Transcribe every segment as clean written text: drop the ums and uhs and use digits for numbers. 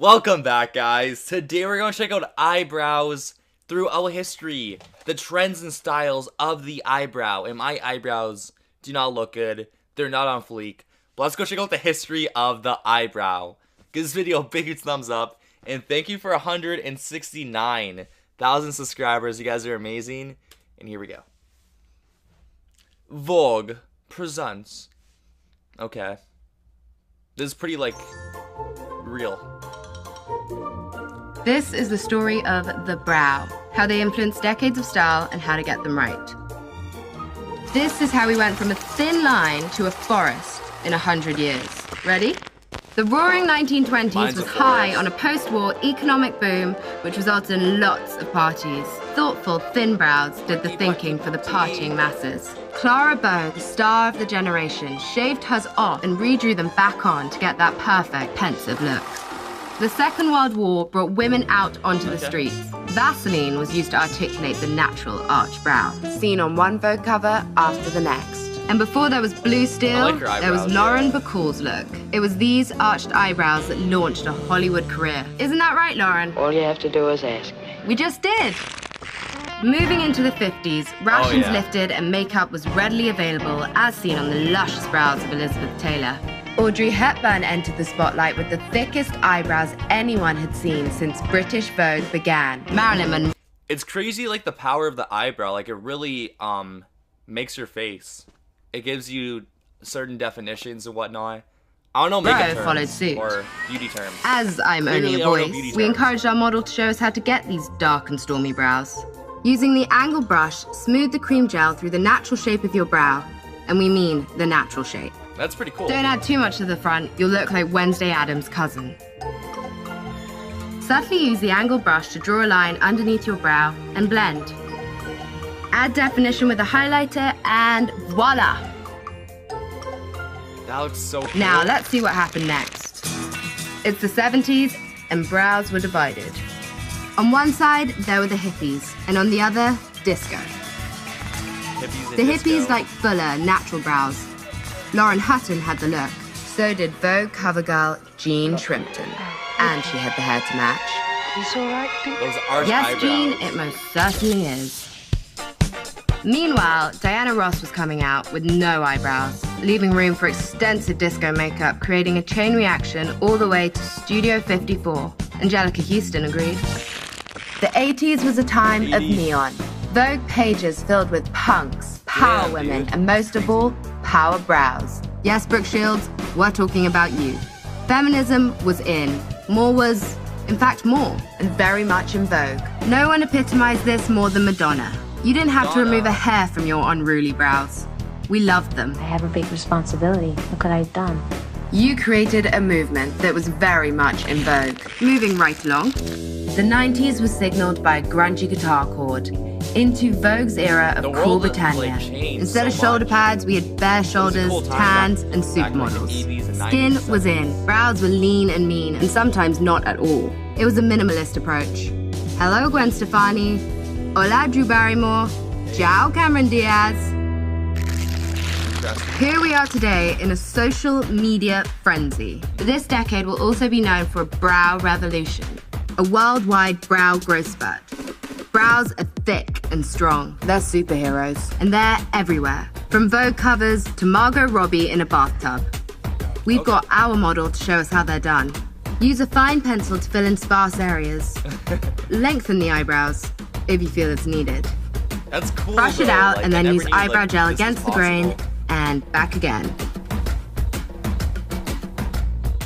Welcome back, guys. Today we're going to check out eyebrows through our history, the trends and styles of the eyebrow. And my eyebrows do not look good. They're not on fleek. But let's go check out the history of the eyebrow. Give this video a big thumbs up. And thank you for 169,000 subscribers. You guys are amazing. And here we go. Vogue presents. Okay. This is pretty, like, real. This is the story of the brow, how they influenced decades of style and how to get them right. This is how we went from a thin line to a forest in 100 years. Ready? The roaring 1920s was high on a post-war economic boom, which resulted in lots of parties. Thoughtful, thin brows did the thinking for the partying masses. Clara Bow, the star of the generation, shaved hers off and redrew them back on to get that perfect, pensive look. The Second World War brought women out onto the streets. Vaseline was used to articulate the natural arched brow, seen on one Vogue cover after the next. And before there was Blue Steel, there was Lauren Bacall's look. It was these arched eyebrows that launched a Hollywood career. Isn't that right, Lauren? All you have to do is ask me. We just did! Moving into the 50s, rations lifted and makeup was readily available, as seen on the luscious brows of Elizabeth Taylor. Audrey Hepburn entered the spotlight with the thickest eyebrows anyone had seen since British Vogue began. Marilyn Monroe. It's crazy, like, the power of the eyebrow. Like, it really, makes your face. It gives you certain definitions and whatnot. I don't know makeup terms followed suit. Or beauty terms. As I'm only a voice, we encouraged our model to show us how to get these dark and stormy brows. Using the angle brush, smooth the cream gel through the natural shape of your brow. And we mean the natural shape. That's pretty cool. Don't add too much to the front, you'll look like Wednesday Addams' cousin. Subtly use the angle brush to draw a line underneath your brow and blend. Add definition with a highlighter and voila! That looks so cool. Now let's see what happened next. It's the 70s and brows were divided. On one side, there were the hippies, and on the other, disco. The hippies liked fuller, natural brows. Lauren Hutton had the look. So did Vogue cover girl Jean Shrimpton. And she had the hair to match. He's all right, Those arched yes, eyebrows. Jean, it most certainly is. Meanwhile, Diana Ross was coming out with no eyebrows, leaving room for extensive disco makeup, creating a chain reaction all the way to Studio 54. Angelica Houston agreed. The 80s was a time of neon. Vogue pages filled with punks, power women, and most of all, power brows. Yes, Brooke Shields, we're talking about you. Feminism was in. More was, in fact, more, and very much in vogue. No one epitomized this more than Madonna. You didn't have to remove a hair from your unruly brows. We loved them. I have a big responsibility. Look what I've done. You created a movement that was very much in vogue. Moving right along, the 90s was signaled by a grungy guitar chord into Vogue's era of cool Britannia. Instead of shoulder pads, we had bare shoulders, tans, and supermodels. Skin was in, brows were lean and mean, and sometimes not at all. It was a minimalist approach. Hello, Gwen Stefani. Hola, Drew Barrymore. Ciao, Cameron Diaz. Here we are today in a social media frenzy. This decade will also be known for a brow revolution, a worldwide brow growth spurt. Brows are thick and strong. They're superheroes, and they're everywhere. From Vogue covers to Margot Robbie in a bathtub. We've got our model to show us how they're done. Use a fine pencil to fill in sparse areas. Lengthen the eyebrows if you feel it's needed. That's cool. Brush it out like, and then use eyebrow like, gel against the grain and back again.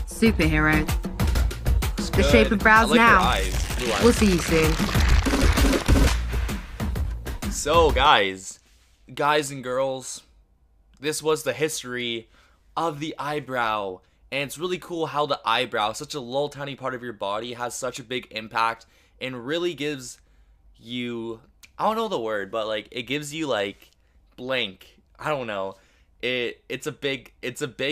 Superhero. The shape of brows like now. Blue eyes. We'll see you soon. So, guys and girls, this was the history of the eyebrow. And it's really cool how the eyebrow, such a little tiny part of your body, has such a big impact and really gives you, I don't know the word, but like it gives you like blank. I don't know. It's a big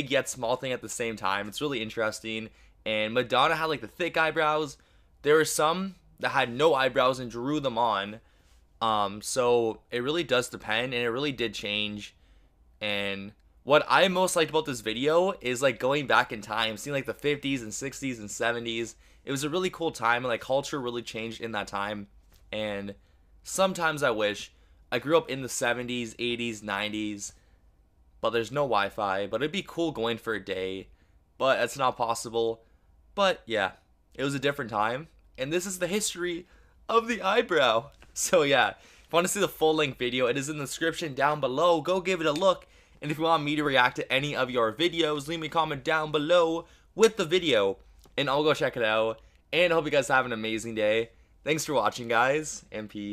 yet small thing at the same time. It's really interesting. And Madonna had like the thick eyebrows. There were some that had no eyebrows and drew them on. So it really does depend, and it really did change. And what I most liked about this video is like going back in time, seeing like the 50s and 60s and 70s it was a really cool time, and like culture really changed in that time. And sometimes I wish I grew up in the 70s, 80s, 90s, but there's no Wi-Fi. But it'd be cool going for a day, but it's not possible. But yeah, it was a different time, and this is the history of the eyebrow. So yeah, if you want to see the full-length video, it is in the description down below. Go give it a look. And if you want me to react to any of your videos, leave me a comment down below with the video, and I'll go check it out. And I hope you guys have an amazing day. Thanks for watching, guys, and peace.